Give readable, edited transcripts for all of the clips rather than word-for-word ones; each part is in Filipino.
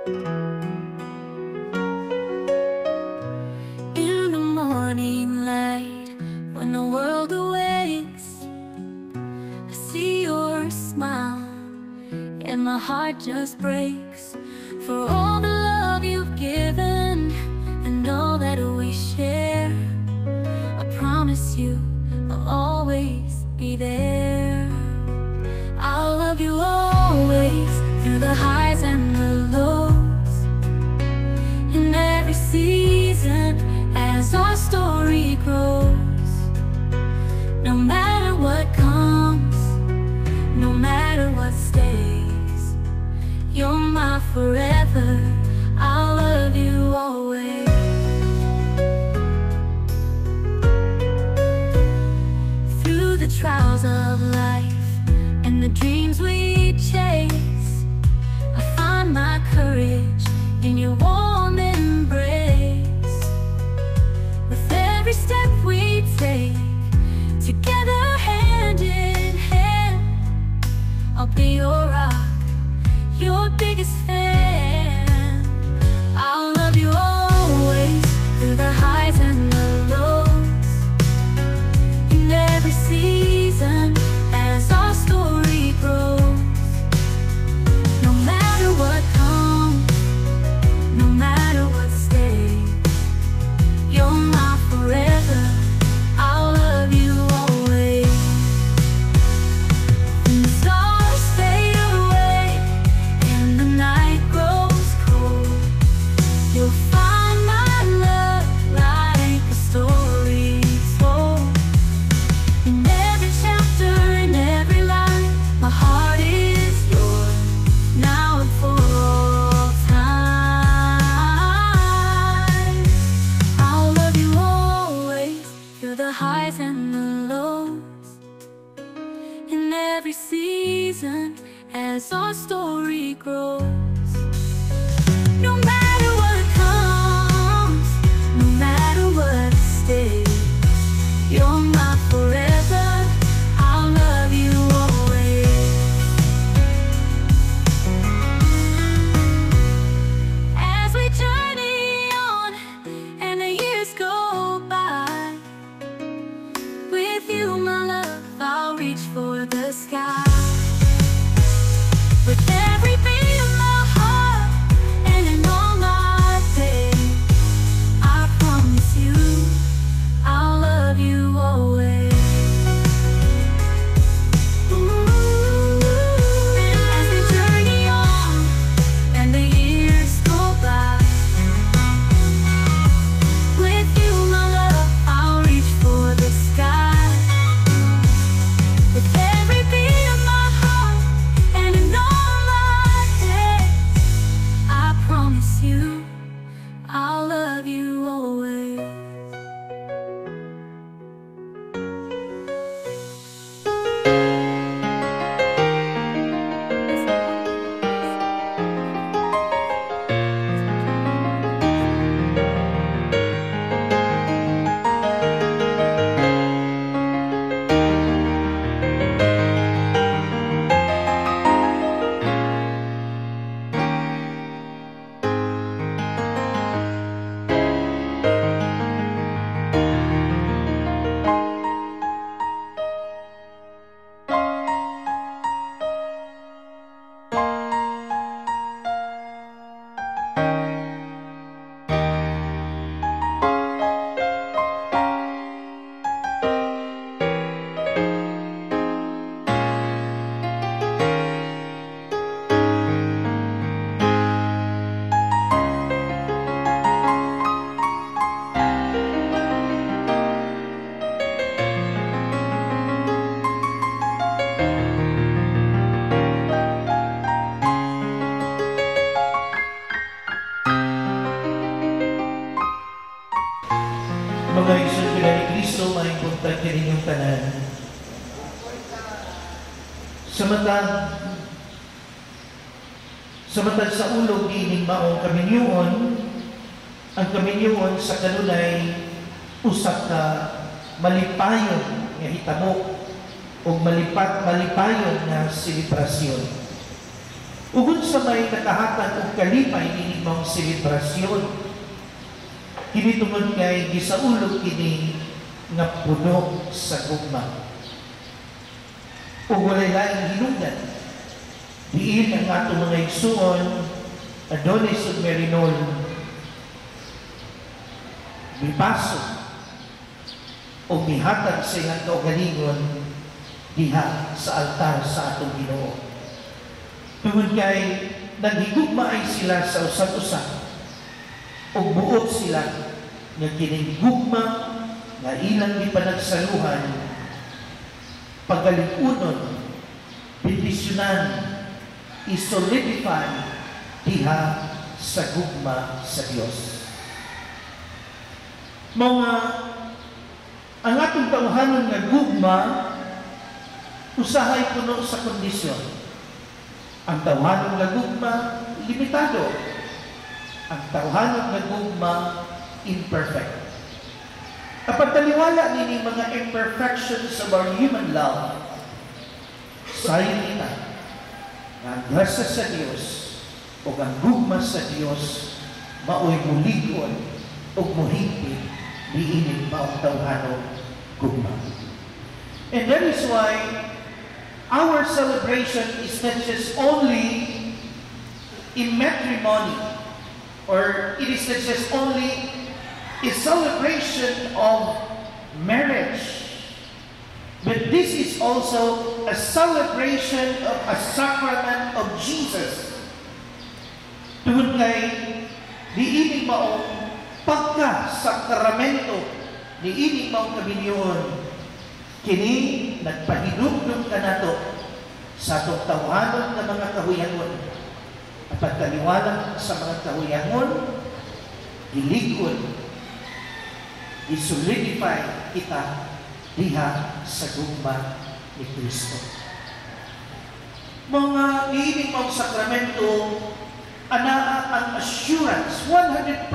In the morning light, when the world awakes, I see your smile, and my heart just breaks for all the love you've given and all that we share. I promise you I'll always be there. I'll love you always, through the highs and the lows, in every season as our story grows. No matter what comes, no matter what stays, you're my forever. I'll love you always. Through the trials of life and the dreams we chase, I find my courage in your warm embrace. With every step we take, together hand in hand, I'll be your rock, your biggest fan. I'll love you always, through the highs and the lows, in every season as our story grows. No matter what comes, no matter what stays, you're my forever. I'll love you always. When the stars fade away and the night grows cold, you'll find my love like a story told. In every chapter, in every line, my heart is yours, now and for all time. I'll love you always, through the highs and the lows, in every season as our story grows. No matter what comes, no matter what stays, you're my forever. I'll love you always. As we journey on and the years go by, with you, my love, I'll reach for the sky. With every beat of my heart and in all my days, I promise you I'll love you always. As we journey on and the years go by, with you, my love, I'll reach for the sky. With every beat of my heart and in all my days, I promise you I'll love you always. Mga isang pila ni Kristo, may buntag kaninyong tanan. Samantang sa ulog diining maong kaminyoon, ang kaminyoon sa kanunay usak ka malipayon nga hitabo o malipayon nga selebrasyon. Ugod sa may nakahatag og kalipay ini mong selebrasyon, kini tungod kay gisaulog kini nga puno sa gugma. Ug walay laing hinungdan, diin ang atong mga igsuon, Adonis ug Merinol, mipaso o mihatag sa ilang kaugalingon diha sa altar sa atong Ginoo. Tungod kay naghigugma ay sila sa usag-usag o buot sila nga kining gugma nga ilang gipanagsaluhan, pagalikunon, bendisyonan, isolidify diha sa gugma sa Dios. Mga ang atong tawhanon nga gugma usahay puno sa kondisyon. Ang tawhanon nga gugma limitado. Ang tawhanon nga gugma imperfect. Kapag taliwala nini mga imperfections of our human love, sayo nila nga ang grasya sa Dios o ang gugma sa Dios maoy muligon o muhigpit diinin pa ang tawhanon gugma. And that is why our celebration is not just only in matrimony, or it is not just only a celebration of marriage, but this is also a celebration of a sacrament of Jesus. Tungod kay diining maong pagka-sakramento, diining maong kabinyon, kini nagpahidugdog ka nato sa atong tawhanon ng mga kahuyangon. At pagkaliwala sa mga kahuyangon, iligod, isolidify kita diha sa gugma ni Kristo. Mga iining mong sakramento, anaa ang assurance 100%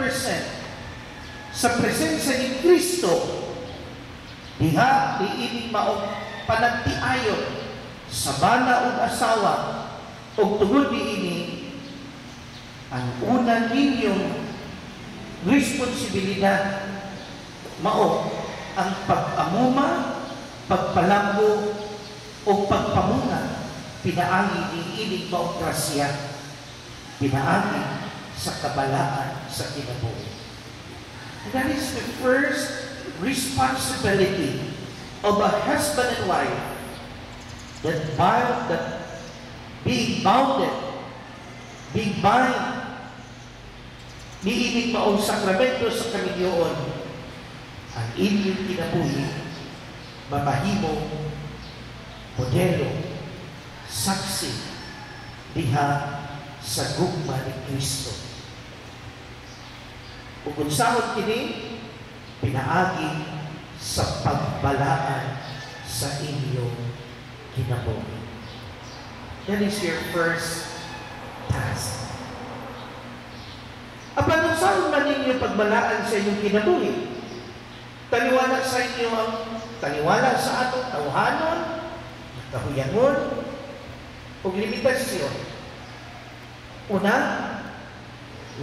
sa presensya ni Kristo diha diining maong panagtiayon sa bana ug asawa ug tungod diini ang una ninyong responsibilidad mao ang pag-amuma, pagpalambo o pagpamuna pinaagi diining maong grasya, pinaagi sa kabalaan sa kinabuhi. And that is the first responsibility of a husband and wife, that being bounded, being bind, niinig maong sakramento sa kaminyoon, ang inyong kinabuhi, mamahimo, modelo, saksi, diha sa gugma ni Kristo. Kung sahod kini, pinaagi sa pagbalaan sa inyong kinabuhi. That is your first task. Apan kung saan man ninyo pagbalaan sa inyong kinabuhi, taliwala sa inyo ang taliwala sa atong tawhanon, kahuyangon, o limitasyon. Una,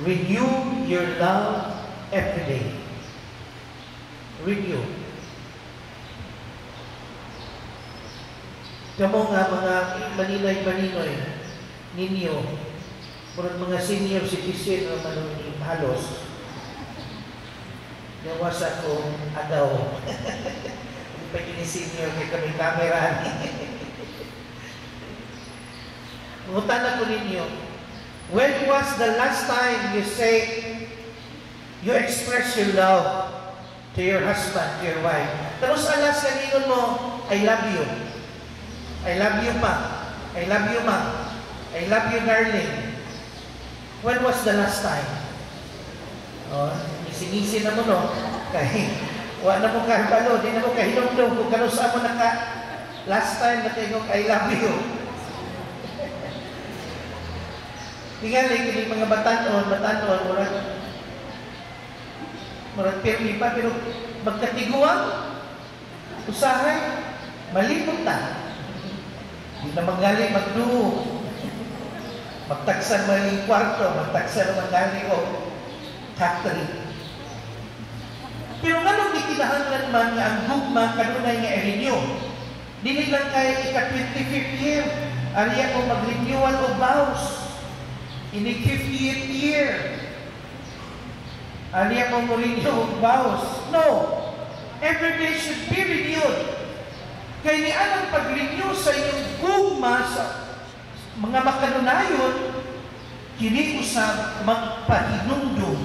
renew your love every day. Renew. Kamo nga mga maninoy-maninoy ninyo, mga senior citizen o manunod halos, nawasa ko agaw. Hindi pa yun senior, may kami camera. Ngutan ko ninyo, when was the last time you say, you express your love to your husband, to your wife? Tapos alas kanino mo, I love you. I love you, ma. I love you, ma. I love you, darling. When was the last time? Oh, isinisi na mo, no? Kaya, wala na mo kahibalo, di na mo kahilong-dong, kung kanusa mo naka, last time na tingong I love you. Tingali, kini mga batanon, murag pirmi pa, pero magkatiguan, usahay, malimot na. Hindi na magaling magduo. magtagsan maling kwarto, magtagsan magali o factory. Pero nga nung ikinahanglan man nga ang gugma kanunay nga i-renew. Dili lang kay ika-25th year, ariya ko mag-renewal o vows. Ini 50th year, ariya ko mag-renew o vows. No! Every day should be renewed. Kaya ni anong pag-renew sa inyong gugma sa mga makanunayon, kini usab magpahinumdum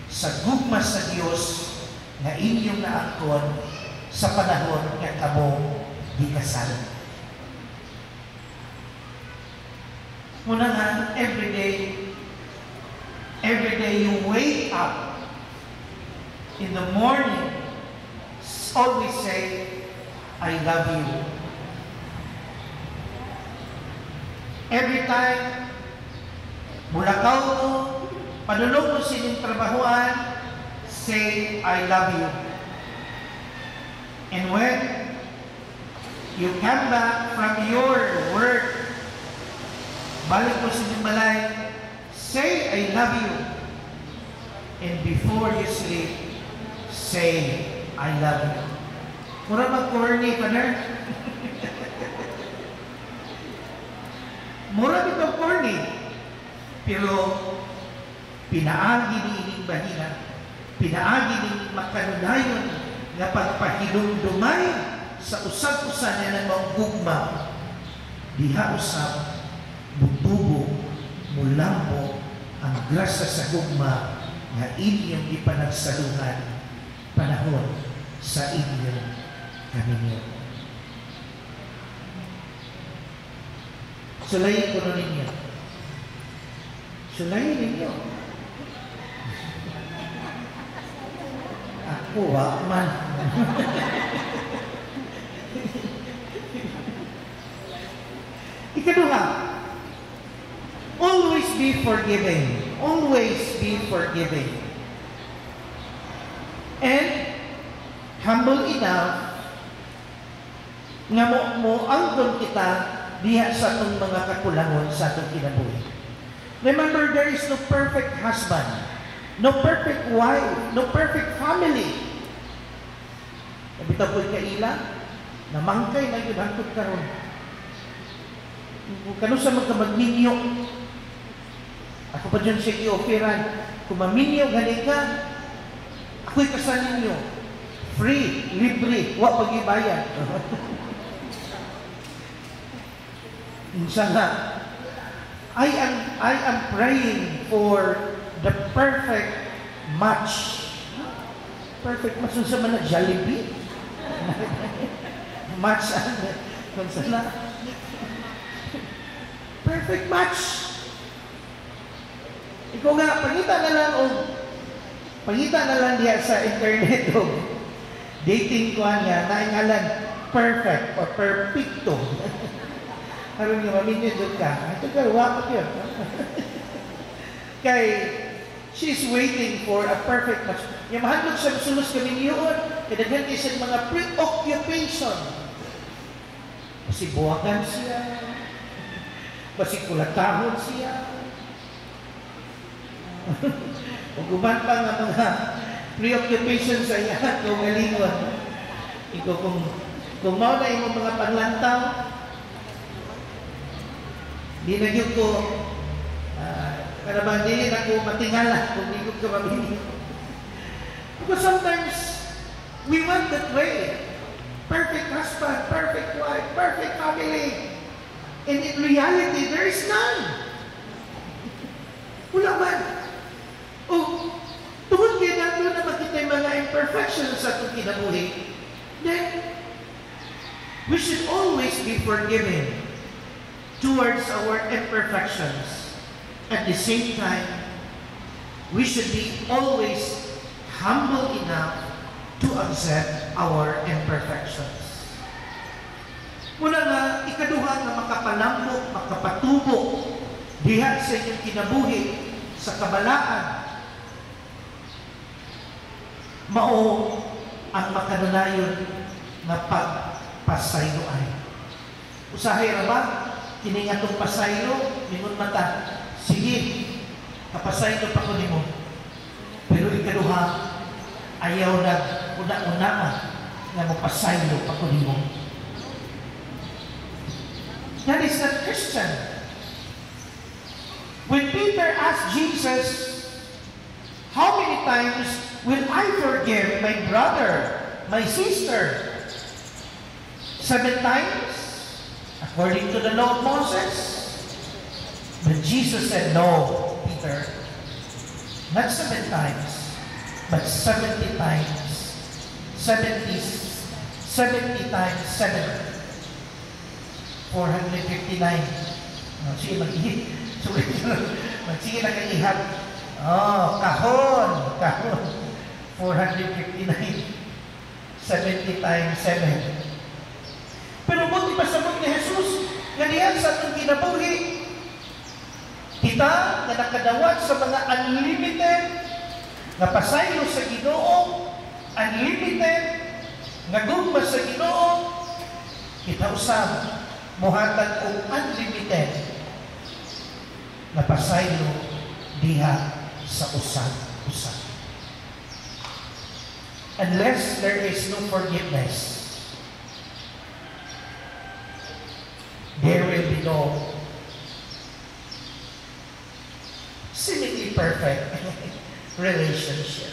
sa gugma sa Dios nga inyong naangkon sa panahon nga kamo gikasal. Muna nga, every day you wake up in the morning, always say, I love you. Every time, mulakaw mo, padulong mo sining trabahuan, say, I love you. And when you come back from your work, balik mo sining balay, say, I love you. And before you sleep, say, I love you. Mura mag-corny pa na. Mura dito corny. Pero, pinaagi ni ining bahina, pinaagi ni makanunayon nga pagpahilumdumay sa usab-usan niya ng mga gugma, diha usab, butubo, mulambo, ang grasa sa gugma nga inyong ipanagsaluhan panahon sa inyong kaminyo. Sulayin ko na ninyo. Sulayin ninyo. Ako, man. Ikaduha, always be forgiving. Always be forgiving. And humble enough nga mo angkon kita diha sa atong mga kakulangon sa atong kinabuhi. Remember, there is no perfect husband, no perfect wife, no perfect family. Nabitaw po'y kaila, namangkay na yun hangtod karon. Kano sa magkamagninyo, ako pa dyan siya i-offeran, kung maminyo, gani ka, ako'y kasanin nyo. Free, libre, wak pag-ibayan. Minsan nga, I am praying for the perfect match. Perfect match sa man na Jollibee. Match kung sana. Perfect match. Ikaw nga, pangita na lang diya sa internet o dating ko niya, naingalan perfect or perfecto. Harap nga, maminyo doon ka. Ito ka, wakot yun. Kay, she's waiting for a perfect match. Yung mahandog sa sulos kami yun, kadaghan isang mga preoccupation. Masibuwakan siya, masikulatahon siya. Kung guman pa nga mga preoccupation sa iya, kung galingon. Ikaw kung mauna yung mga panglantaw, di na yun ko, karabang dili na ko matingala kung di ko mabili. Because sometimes, we want that way. Perfect husband, perfect wife, perfect family. And in reality, there is none. Wala man. O, tungkol kayo natin na makita yung mga imperfections sa itong kinabuhi, then, we should always be forgiving towards our imperfections. At the same time, we should be always humble enough to accept our imperfections. Muna nga, ikaduha na makapanambok, makapatubo, diha sa inyong kinabuhi, sa kabalaan, mao ang makanunayon na pagpasayloan. Usahay ra ba? kini nga itong pasaylo, mingon mata, sige, kapasaylo pa ko nimo. Pero ikaduha, ayaw na una-una nga mapasaylo pa ko nimo. That is not Christian. When Peter asked Jesus, how many times will I forgive my brother, my sister? 7 times? According to the law of Moses? But Jesus said, no, Peter. Not 7 times, but 70 times. 70 times 7. 459. Sige, mag-ihip. Sige na kay-ihap. Oh, kahon. 459. 70 times 7. Pero buti pa sabot ni Jesus, nga diyan sa atong kinabuhi, kita na nakadawat sa mga unlimited na pasaylo sa Ginoo, unlimited nga gugma sa Ginoo, kita usab muhatag og unlimited na pasaylo diha sa usab-usab. Unless there is no forgiveness, there will be no seemingly perfect relationship.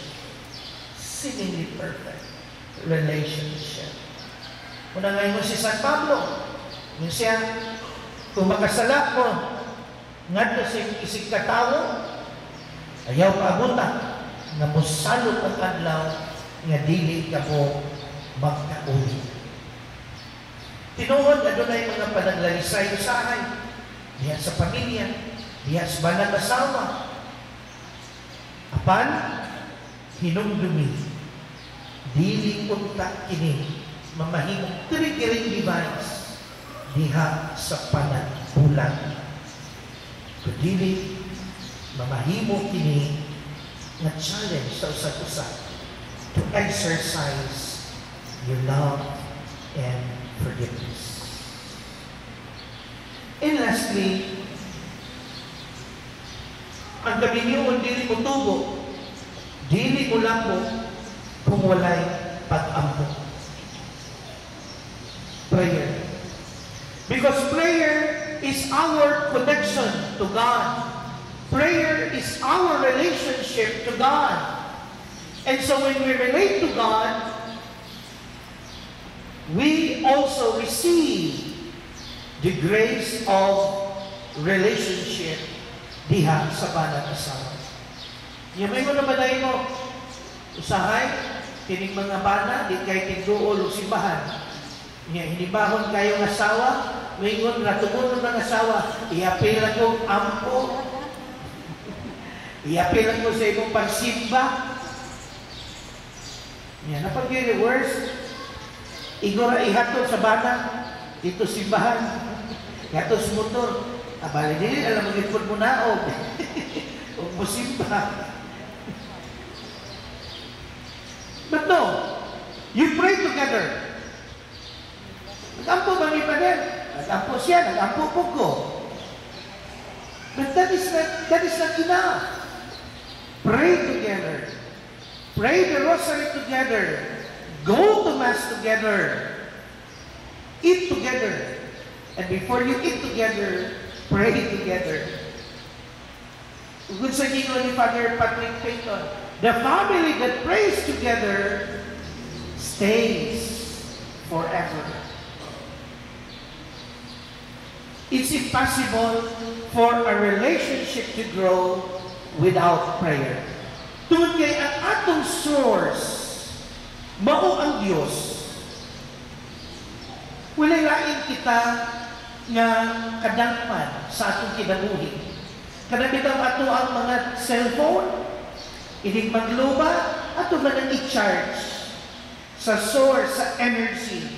Seemingly perfect relationship. Una ngayon mo si San Pablo, yung siya, kung makasala mo, ngadto sa isig katawo, ayaw paabuta, nga musalot ang adlaw, nga dili ka mo magkauli. Tinuod, adunay mga panaglalisay usahay, diha sa pamilya, diha sa banang asawa. Apan, hinumdumi, dili unta kini, mamahimong triggering device, diha sa panagbulan. Kudili, mamahimo kini na challenge sa usag-usag to exercise your love and forgiveness. And lastly, ang kabinyon dili mo tubo, dili mo lambo kung walay pag-ampo. Prayer. Because prayer is our connection to God. Prayer is our relationship to God. And so when we relate to God, we also receive the grace of relationship diha sa banang asawa. Yung may mga naman mo, usahay, kining mga bana, di kay tigduol o simbahan. Hinibahon kayong asawa, mayingon, ratugon ng asawa, iapila ko ampo, iapila ko sa ibong pagsimba. Yan, napag-reverse, igora ihatod sa bana, dito simbahan, ihatod sa motor, abali din, alam mo gipon mo na, o musimba. But no, you pray together. Nag-ampo ba ni Pader? Nag-ampo siya, nag-ampo po ko. But that is not enough. Pray together. Pray the rosary together. Go to Mass together. Eat together. And before you eat together, pray together. Good sa ginoo ni Father Patrick Payton, the family that prays together stays forever. It's impossible for a relationship to grow without prayer. Tungod kay ang atong source, mao ang Dios. Walay lain kita nga kadangpan sa atong kinabuhi. Kada bitaw ato ang mga cellphone, inig magluba, ato man ang i-charge sa source, sa energy.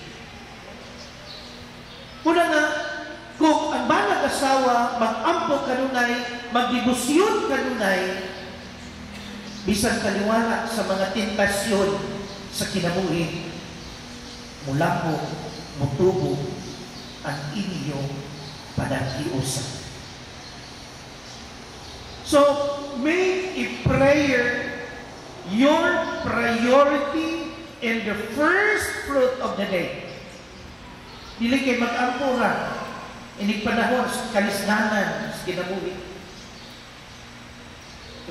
Una nga, kung ang banang asawa mag-ampo kanunay, magdibusyon kanunay, bisan kaliwala sa mga tentasyon sa kinabuhi, mulambo, mutubo ang inyong panaghiusa. So, make a prayer your priority and the first fruit of the day. Dili kay mag-ampo ra. Inig panahon sa kalisdanan, sa kinabuhi.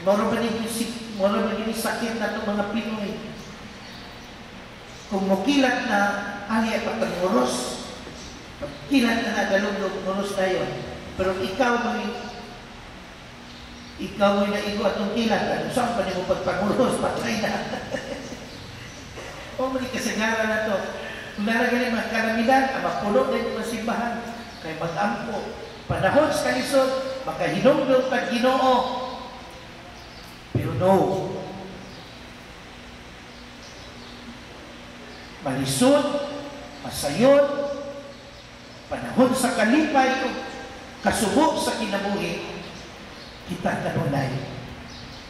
Moro ba ni sakit na itong mga Pinoy? Kung mukilat na, ali at pagtanguros. Kilat na nagalog-log, nguros tayo. Pero ikaw mo'y naigo atong kilat. Ano saan pa niyo pagpanguros? Patay na. O mali kasagaran na to. Kung naragaling mga kalamidad, mapulo na yung mga simbahan. Kaya mag-ampo. Panahon sa kalisod, makahinong pag Ginoo. Pero no. Malisod, masayod, panahon sa kalipay o kasubo sa kinabuhi, kita kanunay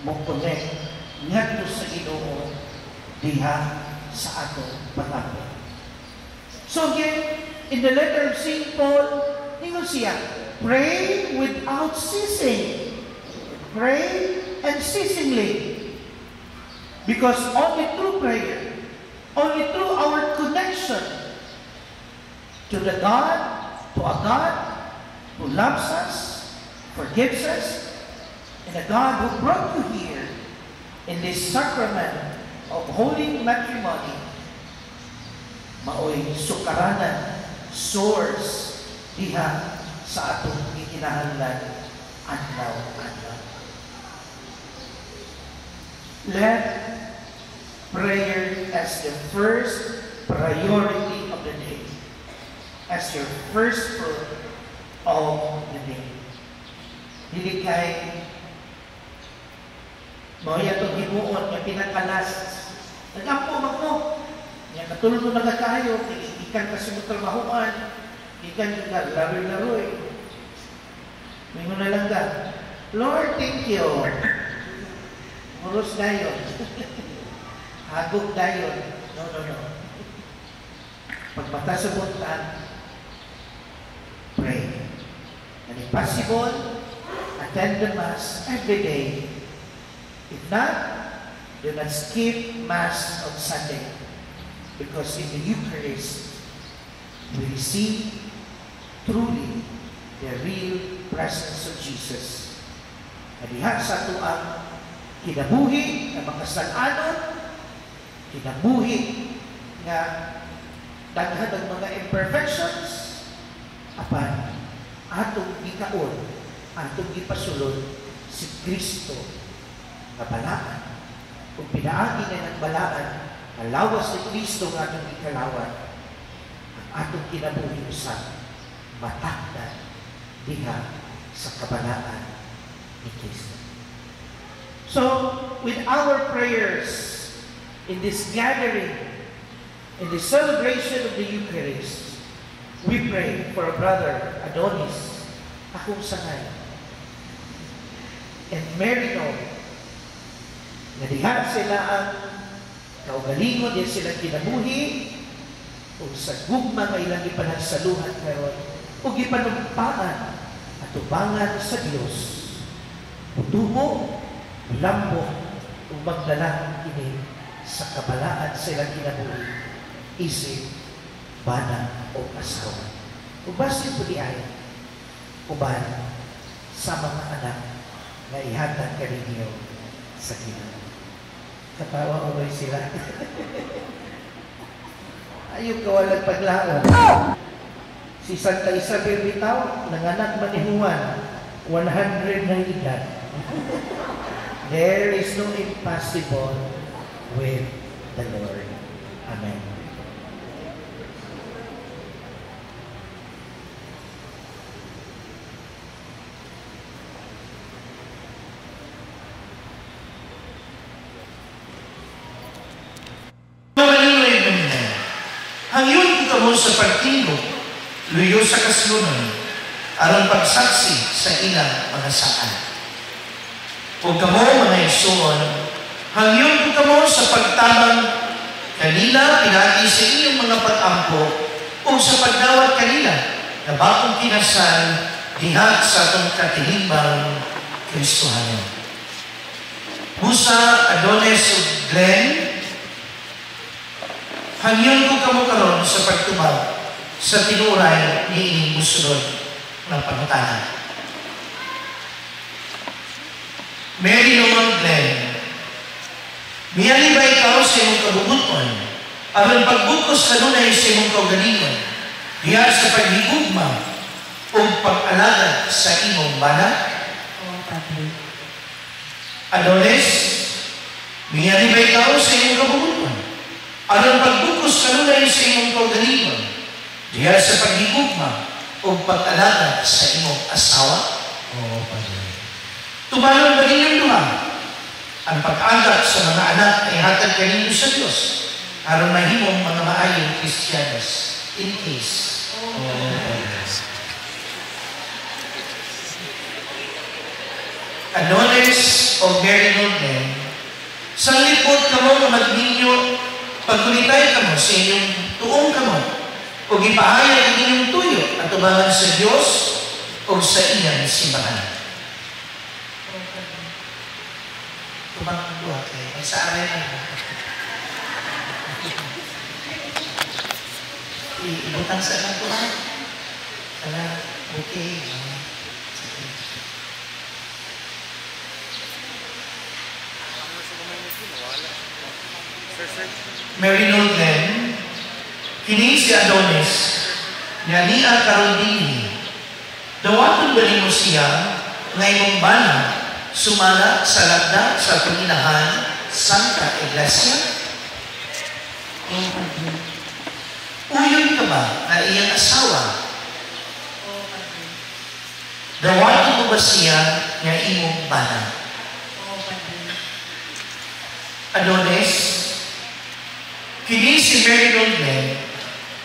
mo connect ngadto sa Ginoo diha sa atong pangako. So again, in the letter of St. Paul, ingon siya, pray without ceasing. Pray unceasingly. Because only through prayer, only through our connection to a God who loves us, forgives us, and a God who brought you here in this sacrament of holy matrimony, maoy sukaranan, source, diha sa atong ikinahanglan adlaw-adlaw. Let prayer as the first priority of the day, as your first fruit of the day. Dili kay mao yatong himuon nga pinakalas. Nagampo magmo. Nga katulog na nagakayo, ikan ka sa trabahoan, ikan ka laro-laroy. Mingon na lang ka, Lord, thank you. Muros dayon. Hagog dayon. No. Pagmata sa buntan, pray. And if possible, attend the Mass every day. If not, do not skip Mass on Sunday. Because in the Eucharist, we receive truly the real presence of Jesus. Na diha sa tuang kinabuhi na makasalanan, kinabuhi nga daghan ng mga imperfections, apan atong gikaon, atong gipasulod si Kristo nga balaan. Kung pinaagi na ng balaan, ang lawas ni Kristo nga atong ikalawan, ang atong kinabuhi usap, matakdan diha sa kabalaan ni Kristo. So, with our prayers in this gathering, in the celebration of the Eucharist, we pray for our brother Adonis, akong sangay, and Marino, na diha sila ang kaugalingon, diha silang kinabuhi, o sa gugma nga ilang ipanagsaluhan karon, o gipanumpaan at ubangan sa Diyos, utumo, lambo, o magdala ini sa kabalaan silang kinabuhi, isip, bana, o asawa. Ubasin po di ay, uban sa mga anak na ihatag ka ninyo sa Ginoo. Katawa uloy sila. Ayaw kawalan paglaon. Si Santa Isabel bitaw, nanganak man ni Juan, 100 na edad. There is no impossible with the Lord. Amen. Hangyon ko kamo sa pagtino, luyo sa kaslunan, aron pagsaksi sa ilang mga saan. O kamo mga igsoon, hangyon ko kamo sa pagtabang kanila pinagi sa iyong mga pag-ampo o sa pagdawat kanila na bagong kinasal diha sa atong katilimbang Kristohanon. Musa, Adonis ug Glenn, hangyon ko kamo karon sa pagtubag sa tinuray ni ining musulod ng pangutanan. Mary Norman Glenn, miyali ba ikaw sa imong kabubuton aron pagbukos kanunay sa imong kaugalingon diha sa paghigugma o pag-alagad sa imong bana? Adonis, miyali ba ikaw sa imong kabubuton aron pagbukos kanunay sa imong kaugalingon diha sa paghigugma o pag-alagad sa imong asawa? Tumalon ba ninyong duha? Ang pag-agap sa mga anak ay hatag kaninyo sa Diyos aron mahimong mga maayong Kristiyanos in case. Adonis o Mary Norman, sa lipot kamo nga magninyo, pagkulitay kamo sa inyong tuong kamo, o ipahayag ang inyong tuyo at tubangan sa Diyos o sa inyong simbahan. Tubangan ang duha kayo, ay sa aray na ibutang sa lang tuhan. Kala, okay. Mary Norman, kini si Adonis, nga niya karon dinhi. Dawaton ba nimo siya nga imong bana sumala sa lagda sa Panginahan Santa Iglesia? Uyon ka ba na iyang asawa? Dawaton mo ba siya nga imong bana? Adonis, kini si Mary Norman,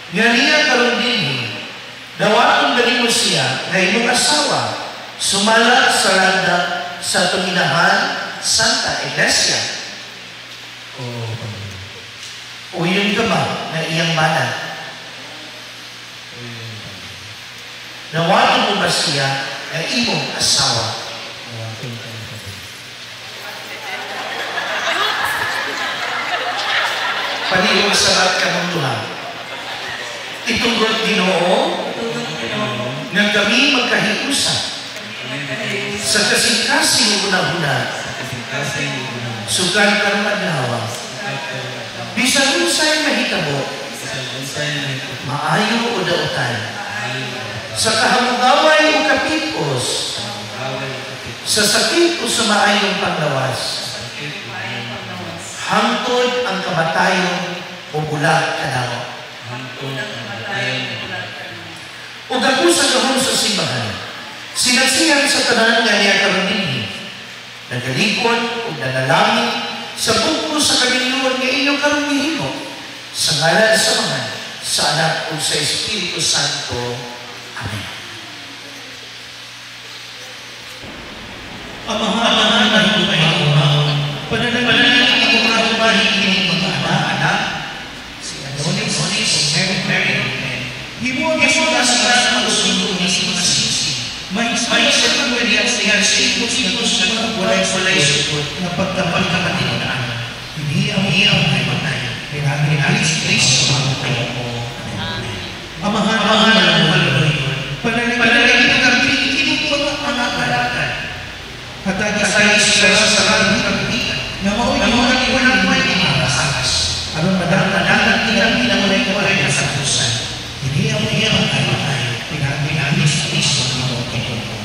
nga niya karon dinhi, dawaton ba nimo siya nga imong asawa sumala sa lagda sa Panginahan Santa Iglesia? Uyon ka ba na iyang bana? Dawaton mo ba siya nga imong asawa? Palihog sabat ka mong duha. Itunggot Ginoo nga kami magkahiusan sa kasing-kasing una-una sugan karong adlaw bisan unsay mahitabo maayo o dautan sa kahamugaway o kapipos sa sakit o sa maayong paglawas hangtod ang kamatayon o bulag kanawa. O ako sa gahon sa simbahan, sinagsihan sa tanan nga niya karon dinhi, nagalikod o nanalangin sa buklo sa kabiluan nga inyong karon gihimo, sa ngalan sa Ama, sa Anak o sa Espiritu Santo. Amen. Amahan na ito ay pananalangin ako mga babahin inyong mga anak, si Adonis, Mary, himo ang mga sa magsundo ni si mga sisi. May isa kang pwede at siya sa ikos na walay-walay sukot na pagkapagkakatinunaan. Hindi ang ay matay. Pinagin si Kristo ang tayo ko. Amahan ang malululoy. Panalangin ang kapilitin mo ang mga kalakad. Hatag-asay sila sa harang kapitan na maulit ko na may inakasakas. Aron madalang tinamulay ko ay nasa pusan. Hindi ang ay matay. Pinagin si Kristo ang tayo ko.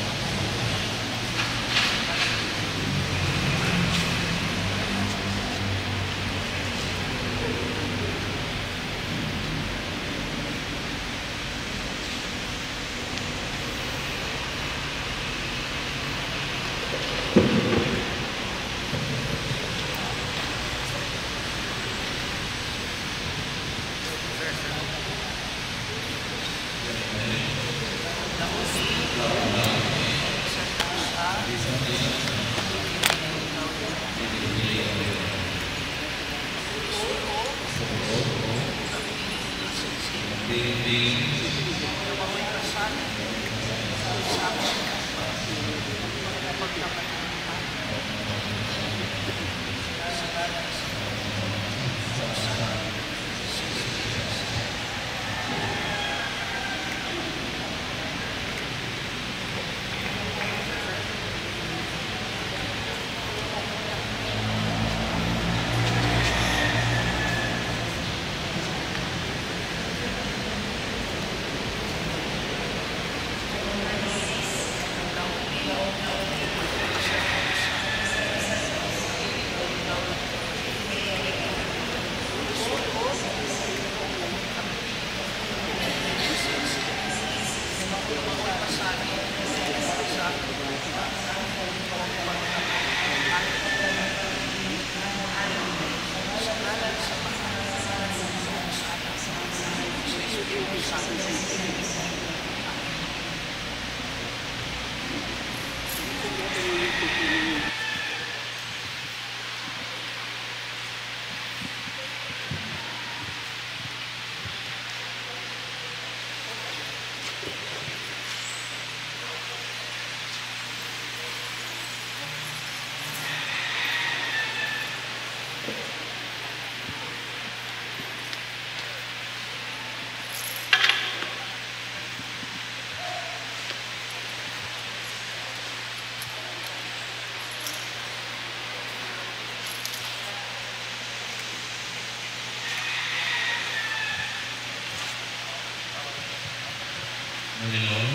Panginoon,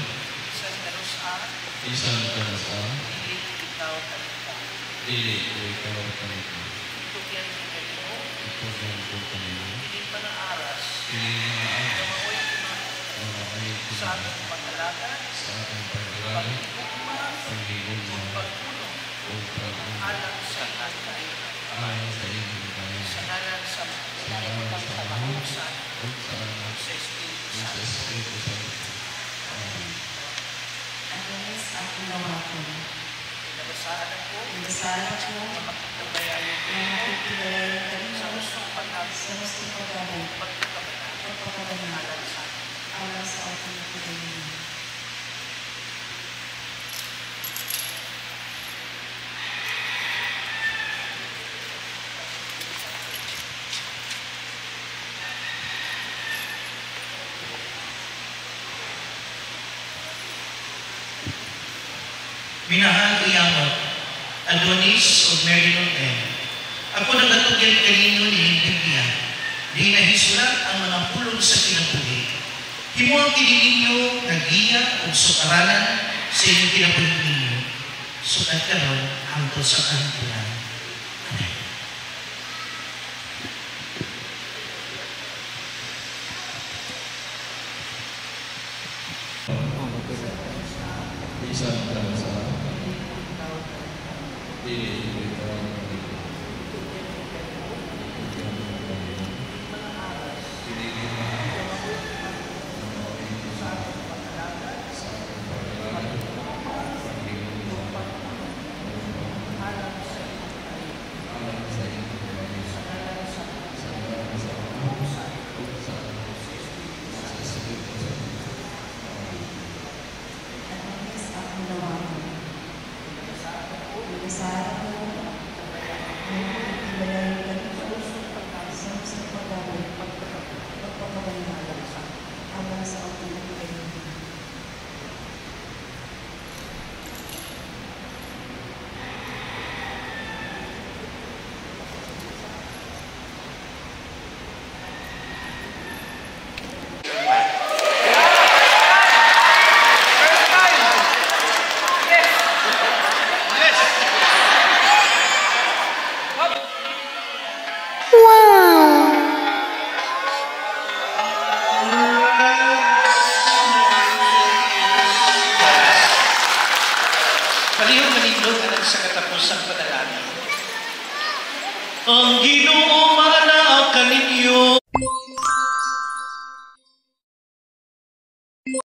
isang kanusa, isang kanasa, dili ikaw talika. dili ko ikaw talika. Ito yan sa kanino, Itugan ko kanino, hindi pa na aras, hindi mga na aras, maoy kumain. mga ay Sa kumain aming pagdalaga, sa aking pagdalaga, pagkukuma, paghilig mo, pagpuno, o pag-uno, alang sa kakain. ayon sa iyong kain, Sa ngalan sa sa ngalan mga sa sa Ama, mahusan, o sa Anak, sa Espiritu o sa Santo. Espiritu Santo. Amen. Against aking nawakan. Pinabasaan ako, Pinabasaan ako, na makikitabayan na nakikilalayan ka sa rin gustong pag-abot, sa gusto paggabi, pagkakabayan, pagpapagaling, alang sa alang sa aking paggaling. Minahal iyamot, Adonis o Marilyn M. Ako nagatugyan kanino ni Biblia, di nahisulat ang mga pulong sa kinabuhi. Himo ang kinininyo nagiya o sukaranan sa inyong kinabuhi ninyo. Sukat karon hangtod sa kantulan. Amen. Isang kanasa, dili ko ikaw talika. Itugan ko kanino, hindi mga aras, mga ay kumain sa aking pagdalaga, paghilig mo, alang sa iyong kain, sa ngalan sa Ama, o sa Anak, o sa Espiritu Santo. Amen. Against aking nawakan. Pinabasaan ako, na nakikilalayan ka rin sa gusto paggabi, pagpapagaling, alang sa aking paggaling. Palihog manindog alang sa katapusang panalangin. Ang Ginoo manaaw kaninyo.